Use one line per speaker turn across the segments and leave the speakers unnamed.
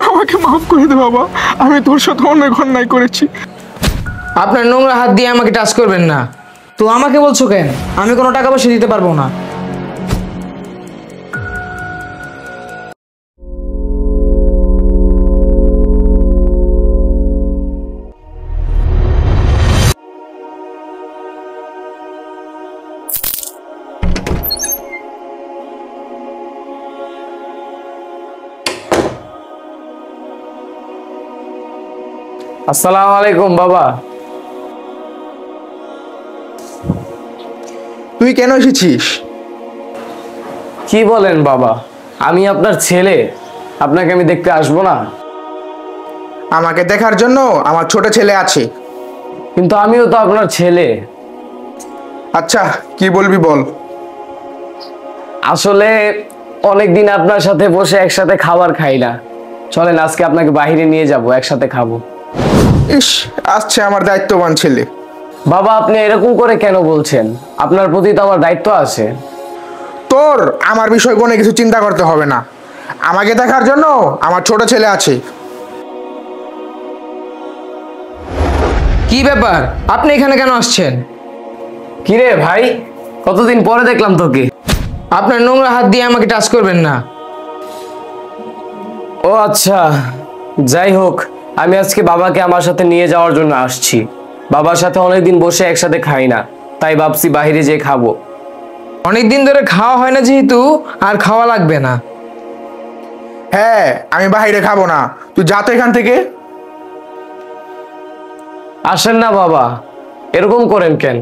আমাকে মাফ করে দে বাবা, আমি তোর সাথে অনেক অন্যায় করেছি।
আপনার নোংরা হাত দিয়ে আমাকে টাচ করবেন না। তো আমাকে বলছো কেন? আমি কোনো টাকা পয়সা দিতে পারবো না।
আসসালামু আলাইকুম বাবা।
তুই কেন এসেছিস?
কি বলেন বাবা, আমি আপনার ছেলে, আপনাকে আমি দেখতে আসবো না?
আমাকে দেখার জন্য আমার ছোট ছেলে আছে।
কিন্তু আমিও তো আপনার ছেলে।
আচ্ছা, কি বলবি বল।
আসলে অনেকদিন আপনার সাথে বসে একসাথে খাবার খাই না, চলেন আজকে আপনাকে বাইরে নিয়ে যাব, একসাথে খাবো।
ইস, আসছে আমার দায়িত্ববান ছেলে।
বাবা আপনি এরকম করে কেন বলছেন? আপনার প্রতি তো আমার দায়িত্ব আছে।
তোর আমার বিষয় কোনো কিছু চিন্তা করতে হবে না, আমাকে দেখার জন্য আমার ছোট ছেলে আছে।
কি ব্যাপার, আপনি এখানে কেন আসছেন?
কিরে ভাই, কতদিন পরে দেখলাম তোকে।
আপনার নোংরা হাত দিয়ে আমাকে টাচ করবেন না।
ও আচ্ছা, যাই হোক, আমি আজকে বাবাকে আমার সাথে নিয়ে যাওয়ার জন্য আসছি। বাবার সাথে অনেকদিন বসে একসাথে খাই না, তাই ভাবছি বাইরে যেয়ে খাবো।
অনেকদিন ধরে খাওয়া হয় না যেহেতু আর খাওয়া লাগবে না।
হ্যাঁ, আমি বাইরে খাবো না, তুই যা তো এখান থেকে।
আসেন না বাবা, এরকম করেন কেন?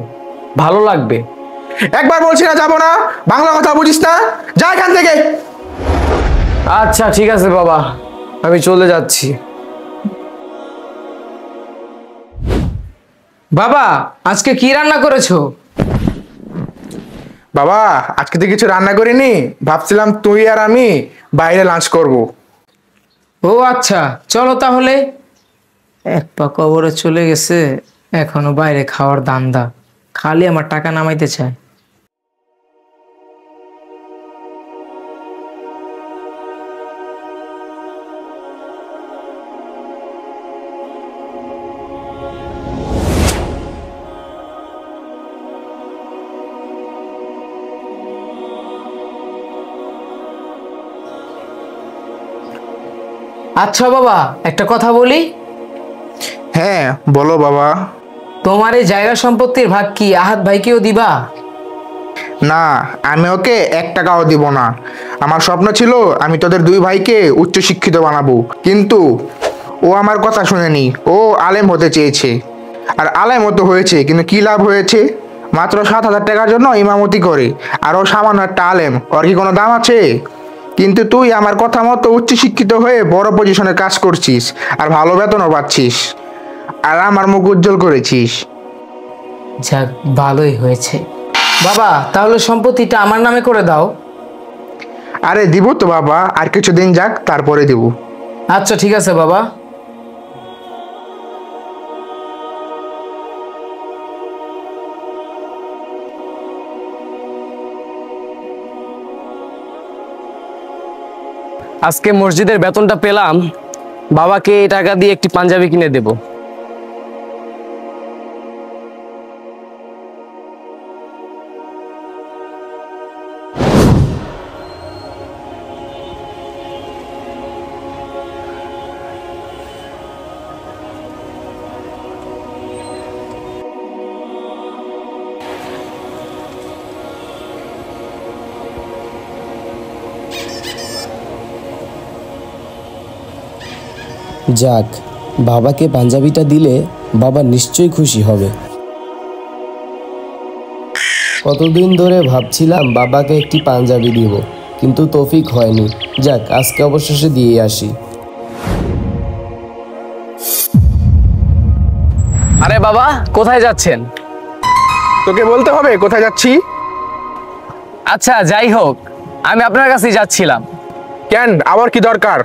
ভালো লাগবে।
একবার বলছি না যাবো না, বাংলা কথা বুঝিস না, যা এখান থেকে।
আচ্ছা ঠিক আছে বাবা, আমি চলে যাচ্ছি।
বাবা আজকে কি রান্না করেছো?
বাবা আজকে তো কিছু রান্না করিনি, ভাবছিলাম তুই আর আমি বাইরে লাঞ্চ করব।
ও আচ্ছা, চলো তাহলে। এক পা কবরে চলে গেছে, এখনো বাইরে খাওয়ার ধান্দা, খালি আমার টাকা নামাইতে চায়। আচ্ছা বাবা, একটা কথা বলি।
হ্যাঁ বলো বাবা।
তোমার এই জায়গা সম্পত্তির ভাগ কি আহাত ভাইকেও দিবা?
না, আমি ওকে 1 টাকাও দিব না। আমার স্বপ্ন ছিল আমি তোদের দুই ভাইকে উচ্চশিক্ষিত বানাবো, কিন্তু ও আমার কথা শুনেনি, ও আলেম হতে চেয়েছে। আর আলেম হতে হয়েছে, কিন্তু কি লাভ হয়েছে? মাত্র 7,000 টাকার জন্য ইমামতি করে, আর ও সামান্য একটা আলেম, ওর কি কোনো দাম আছে? কিন্তু তুই আমার কথা মতো উচ্চশিক্ষিত হয়ে বড় পজিশনে কাজ করছিস, আর ভালো বেতনও পাচ্ছিস, আর আমার মুখ উজ্জ্বল করেছিস।
যাক, ভালোই হয়েছে। বাবা তাহলে সম্পত্তিটা আমার নামে করে দাও।
আরে দিব তো বাবা, আর কিছুদিন যাক তারপরে দিব।
আচ্ছা ঠিক আছে বাবা।
আজকে মসজিদের বেতনটা পেলাম, বাবাকে এই টাকা দিয়ে একটি পাঞ্জাবি কিনে দেব।
যাক, বাবাকে পাঞ্জাবিটা দিলে বাবা নিশ্চয়ই খুশি হবে। কতদিন ধরে ভাবছিলাম বাবাকে একটি পাঞ্জাবি দিব, কিন্তু তৌফিক হয়নি। যাক, আজকে অবশেষে দিয়ে আসি।
আরে বাবা, কোথায় যাচ্ছেন?
তোকে বলতে হবে কোথায় যাচ্ছি?
আচ্ছা যাই হোক, আমি আপনার কাছেই যাচ্ছিলাম।
কেন, আবার কি দরকার?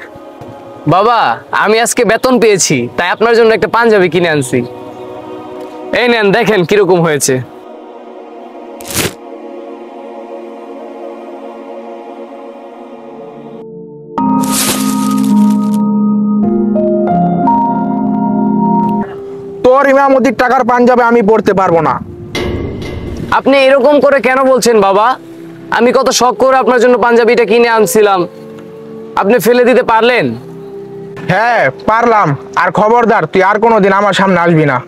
বাবা আমি আজকে বেতন পেয়েছি, তাই আপনার জন্য একটা পাঞ্জাবি কিনে আনছি। এই নেন, দেখেন কিরকম হয়েছে।
তোর ইমামতির টাকার পাঞ্জাবে আমি পড়তে পারবো না।
আপনি এরকম করে কেন বলছেন বাবা? আমি কত শখ করে আপনার জন্য পাঞ্জাবিটা কিনে আনছিলাম, আপনি ফেলে দিতে পারলেন?
হ্যাঁ পারলাম, আর খবরদার তুই আর কোনোদিন আমার সামনে আসবি না।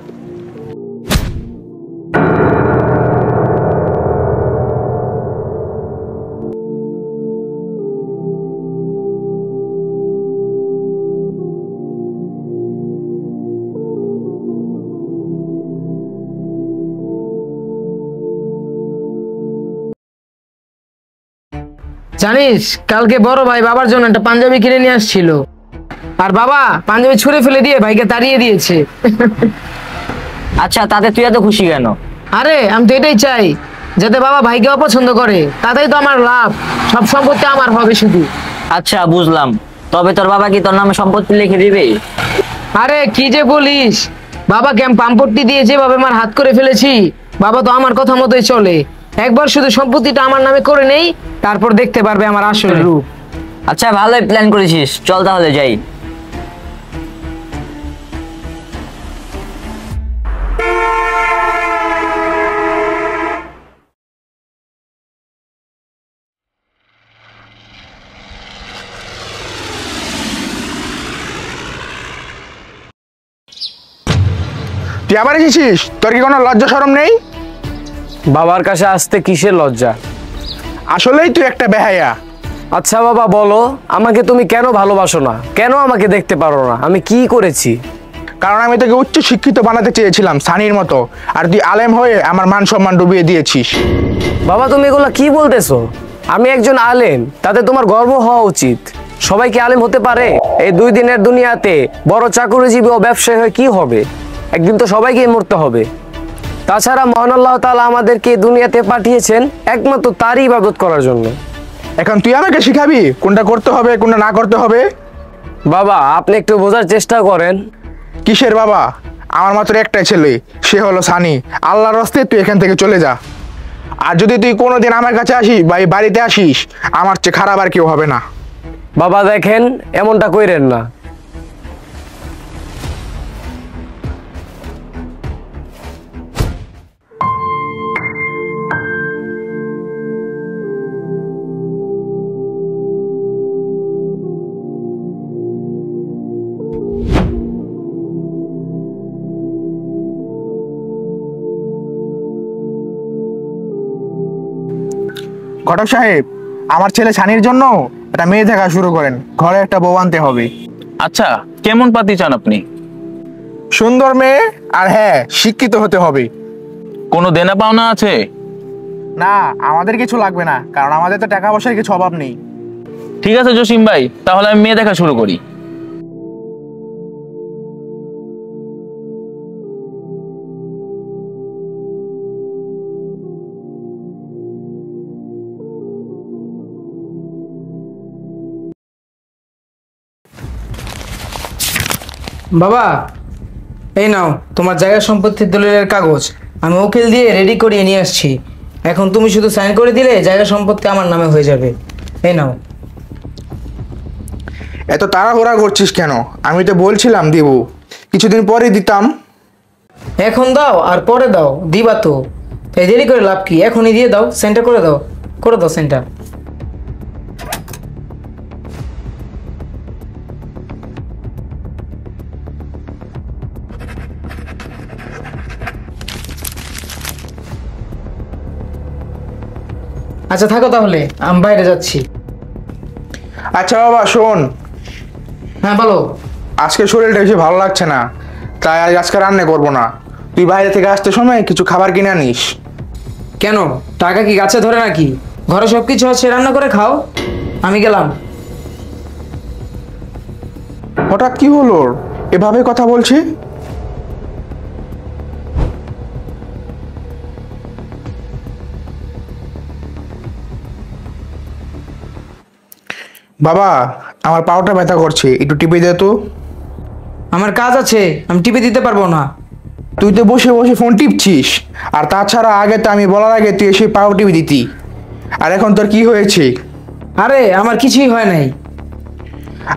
জানিস কালকে বড় ভাই বাবার জন্য একটা পাঞ্জাবি কিনে নিয়ে আসছিল, আর বাবা পাঞ্জাবি ছুঁড়ে ফেলে দিয়ে ভাইকে তাড়িয়ে দিয়েছে।
আচ্ছা, তাতে তুই এত খুশি কেন?
আরে আমি তো এটাই চাই, যাতে বাবা ভাইকে অপছন্দ করে, তাতেই তো আমার লাভ, সব সম্পত্তি আমার হবে শুধু।
আচ্ছা বুঝলাম, তবে তোর বাবা কি তোর নামে সম্পত্তি লিখে দিবে?
আরে কি যে বলিস, বাবাকে আমি পাম্পট্টি দিয়ে যেভাবে আমার হাত করে ফেলেছি, বাবা তো আমার কথা মতোই চলে। একবার শুধু সম্পত্তিটা আমার নামে করে নেই, তারপর দেখতে পারবে আমার আসল রূপ।
আচ্ছা ভালোই প্ল্যান করেছিস, চল তাহলে যাই।
তুই আবার এসেছিস? তোর কি কোনো লজ্জা শরম নেই?
বাবার কাছে আসতে কিসের লজ্জা?
আসলেই তুই একটা বেহায়া।
আচ্ছা বাবা বলো, আমাকে তুমি কেন ভালোবাসো না? কেন আমাকে দেখতে পারো না? আমি কি করেছি?
কারণ আমি তোকে উচ্চ শিক্ষিত বানাতে চেয়েছিলাম সানির মতো, আর তুই আলেম হয়ে আমার মান সম্মান ডুবিয়ে দিয়েছিস।
বাবা তুমি এগুলো কি বলতেছো? আমি একজন আলেম, তাতে তোমার গর্ব হওয়া উচিত। সবাই কি আলেম হতে পারে? এই 2 দিনের দুনিয়াতে বড় চাকরিজীবী ও ব্যবসায়ী হয়ে কি হবে? একদিন তো সবাইকে মরতে হবে। তাছাড়া মহান আল্লাহ তাআলা আমাদেরকে দুনিয়াতে পাঠিয়েছেন একমাত্র তারই ইবাদত করার জন্য।
এখন তুই আমাকে শিখাবি কোনটা করতে হবে কোনটা না করতে হবে?
বাবা আপনি একটু বোঝার চেষ্টা করেন।
কিসের বাবা? আমার মাত্র একটাই ছেলে, সে হলো সানি। আল্লাহর রাস্তায় তুই এখান থেকে চলে যা। আর যদি তুই কোনোদিন আমার কাছে আসিস বা এই বাড়িতে আসিস, আমার চেয়ে খারাপ আর কেউ হবে না।
বাবা দেখেন, এমনটা কইরেন না।
ঘটক সাহেব, আমার ছেলে সানির জন্য একটা মেয়ে দেখা শুরু করেন, ঘরে একটা বউ আনতে হবে।
আচ্ছা, কেমন পাত্রী চান আপনি?
সুন্দর মেয়ে, আর হ্যাঁ শিক্ষিত হতে হবে।
কোনো দেনা পাওনা আছে?
না, আমাদের কিছু লাগবে না, কারণ আমাদের তো টাকা পয়সার কিছু অভাব নেই।
ঠিক আছে জসিম ভাই, তাহলে আমি মেয়ে দেখা শুরু করি।
বাবা এই নাও তোমার জায়গা সম্পত্তির দলিলের কাগজ, আমি উকিল দিয়ে রেডি করিয়ে নিয়ে আসছি। এখন তুমি শুধু সাইন করে দিলে জায়গা সম্পত্তি আমার নামে হয়ে যাবে। এই নাও।
এত তাড়াহুড়া করছিস কেন? আমি তো বলছিলাম দিব, কিছুদিন পরে দিতাম।
এখন দাও আর পরে দাও, দিবা তো, তাই দেরি করে লাভ কি? এখনই দিয়ে দাও, সেন্টার করে দাও, করে দাও সেন্টার। আচ্ছা থাকো তাহলে, আমি বাইরে যাচ্ছি।
আচ্ছা বাবা শোন,
হ্যাঁ বলো।
আজকে শরীরটা বেশি ভালো লাগছে না, তাই আজকে রান্না করবো না। তুই বাইরে থেকে আসতে সময় কিছু খাবার কিনে আনিস।
কেন, টাকা কি গাছে ধরে নাকি? ঘরে সব কিছু আছে, রান্না করে খাও। আমি গেলাম।
হঠাৎ কি হলো? এভাবে কথা বলছি? বাবা, আমার পাওটা ব্যথা করছে, একটু টিপে দে তো।
আমার কাজ আছে, আমি টিপে দিতে পারবো না।
তুই তো বসে বসে ফোন টিপছিস, আর তাছাড়া আগে তো আমি বলার আগে তুই এসে পাও টিপে দিতি। আর এখন তোর কি হয়েছে?
আরে আমার কিছুই হয় নাই।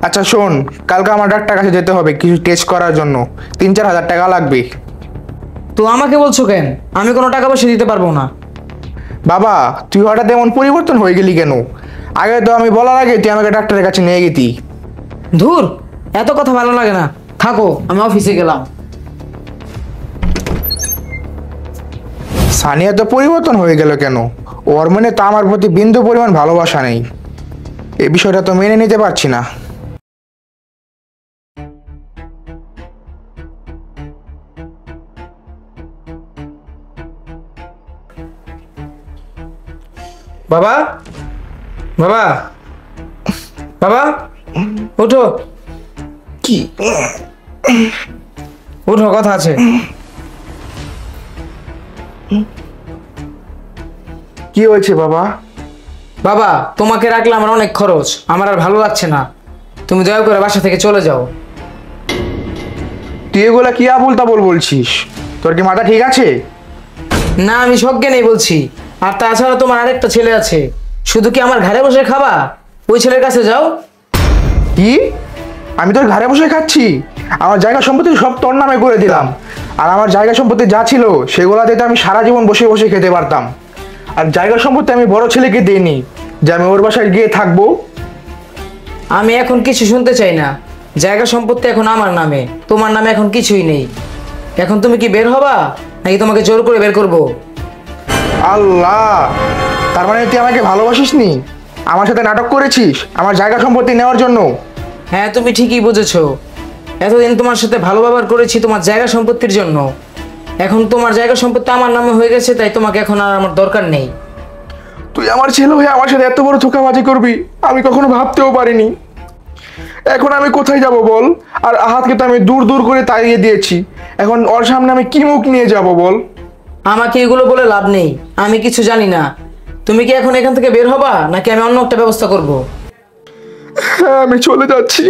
আচ্ছা শোন, কালকে আমার ডাক্তার কাছে যেতে হবে কিছু টেস্ট করার জন্য, 3-4 হাজার টাকা লাগবে।
তো আমাকে বলছো কেন? আমি কোনো টাকা পয়সা দিতে পারবো না।
বাবা, তুই হঠাৎ এমন পরিবর্তন হয়ে গেলি কেন? আগে তো আমি বলার আগে তুই আমাকে ডাক্তারের কাছে নিয়ে গেতি।
ধুর, এত কথা ভালো লাগে না, থাকো, আমি অফিসে গেলাম।
সানিয়া তো পরিবর্তন হয়ে গেল কেন? ওর মনে তো আমার প্রতি বিন্দু পরিমাণ ভালোবাসা নেই। এই বিষয়টা তো মেনে নিতে পারছি না।
বাবা, বাবা, বাবা, উঠো,
কি
উঠো, কথা আছে।
কি হয়েছে বাবা?
বাবা, তোমাকে রাখলে আমার অনেক খরচ, আমার আর ভালো লাগছে না। তুমি দয়া করে বাসা থেকে চলে যাও।
তুই এগুলা কি আবুল তাবুল বলছিস? তোর কি মাথা ঠিক আছে?
না, আমি সজ্ঞে নেই বলছি। আর তাছাড়া তোমার আরেকটা ছেলে আছে, শুধু কি আমার ঘরে বসে খাবা? ওই ছেলের কাছে যাও।
কি? আমি তোর ঘরে বসে খাচ্ছি? আমার জায়গা সম্পত্তি সব তোর নামে করে দিলাম। আর আমার জায়গা সম্পত্তি যা ছিল সেগুলাতে তো আমি সারা জীবন বসে বসে খেতে পারতাম। আর জায়গা সম্পত্তি আমি বড় ছেলেকে দিইনি যে আমি ওর বাসায় গিয়ে থাকবো।
আমি এখন কিছু শুনতে চাই না। জায়গা সম্পত্তি এখন আমার নামে, তোমার নামে এখন কিছুই নেই। এখন তুমি কি বের হবা, নাকি তোমাকে জোর করে বের করবো?
আল্লাহ, তার মানে তুই আমাকে ভালোবাসিস নি? আমার সাথে নাটক করেছিস আমার জায়গা সম্পত্তি নেওয়ার জন্য?
হ্যাঁ, তুমি ঠিকই বুঝেছো। এতদিন তোমার সাথে ভালো ব্যবহার করেছি তোমার জায়গা সম্পত্তির জন্য। এখন তোমার জায়গা সম্পত্তি আমার নামে হয়ে গেছে, তাই তোমাকে এখন আর আমার দরকার নেই।
তুই আমার ছেলে হয়ে আমার সাথে এত বড় ধোঁকাবাজি করবি আমি কখনো ভাবতেও পারিনি। এখন আমি কোথায় যাব বল? আর আহাতকে তো আমি দূর দূর করে তাড়িয়ে দিয়েছি। এখন ওর সামনে আমি কি মুখ নিয়ে যাব বল?
আমাকে এগুলো বলে লাভ নেই, আমি কিছু জানি না। তুমি কি এখন এখান থেকে বের হবা, নাকি আমি অন্য একটা ব্যবস্থা করব?
হ্যাঁ, আমি চলে যাচ্ছি।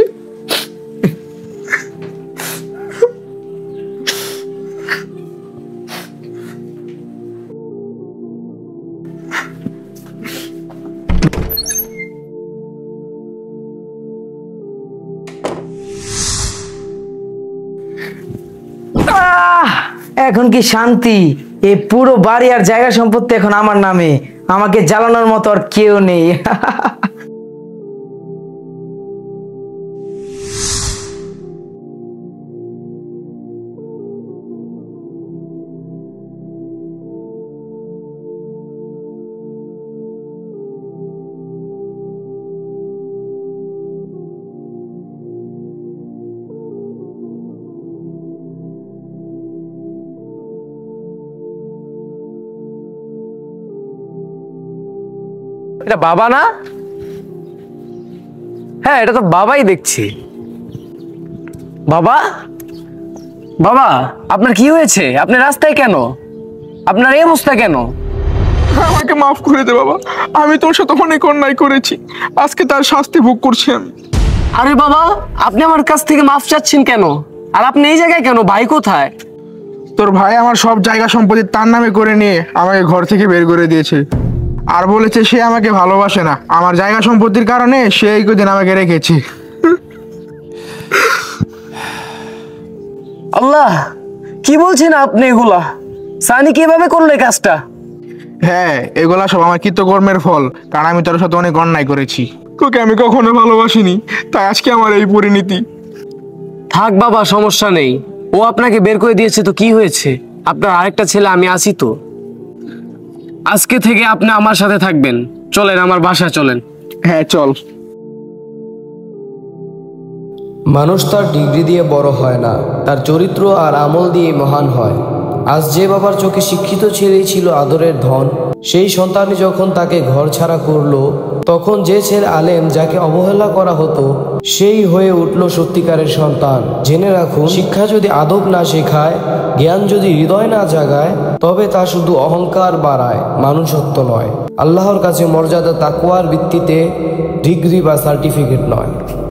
এখন কি শান্তি! এই পুরো বাড়ি আর জায়গা সম্পত্তি এখন আমার নামে। আমাকে জ্বালানোর মতো আর কেউ নেই।
এটা বাবা না? হ্যাঁ, এটা তো বাবাই দেখছি। বাবা, বাবা, আপনার কি হয়েছে? আপনি রাস্তায় কেন? আপনার এই অবস্থা কেন?
আমাকে মাফ করে দে বাবা, আমি তোর সাথে অনেক অন্যায় করেছি। আজকে তার শাস্তি ভোগ করছি আমি।
আরে বাবা, আপনি আমার কাছ থেকে মাফ চাচ্ছেন কেন? আর আপনি এই জায়গায় কেন? ভাই কোথায়?
তোর ভাই আমার সব জায়গা সম্পত্তি তার নামে করে নিয়ে আমাকে ঘর থেকে বের করে দিয়েছে। আর বলেছে সে আমাকে ভালোবাসে না, আমার জায়গা সম্পত্তির কারণে সে এই কদিন আমাকে রেখেছে।
আল্লাহ, কি বলছেন আপনি এগুলা? সানি কিভাবে করলো এই কাজটা?
হ্যাঁ, এগুলা সব আমার কৃতকর্মের ফল, কারণ আমি তোর সাথে অনেক অন্যায় করেছি। তোকে আমি কখনো ভালোবাসিনি, তাই আজকে আমার এই পরিণতি।
থাক বাবা, সমস্যা নেই। ও আপনাকে বের করে দিয়েছে তো কি হয়েছে? আপনার আরেকটা ছেলে আমি আছি তো। আজকে থেকে আপনি আমার সাথে থাকবেন। চলেন আমার বাসায় চলেন।
হ্যাঁ, চল।
মানুষ তার ডিগ্রি দিয়ে বড় হয় না, তার চরিত্র আর আমল দিয়ে মহান হয়। আজ যে বাবার চোখে শিক্ষিত ছেলেই ছিল আদরের ধন, সেই সন্তানই যখন তাকে ঘর ছাড়া করলো, তখন যে ছেলে আলেম যাকে অবহেলা করা হতো সেই হয়ে উঠল সত্যিকারের সন্তান। জেনে রাখুন, শিক্ষা যদি আদব না শেখায়, জ্ঞান যদি হৃদয় না জাগায়, তবে তা শুধু অহংকার বাড়ায়, মানুষত্ব নয়। আল্লাহর কাছে মর্যাদা তাকওয়ার ভিত্তিতে, ডিগ্রি বা সার্টিফিকেট নয়।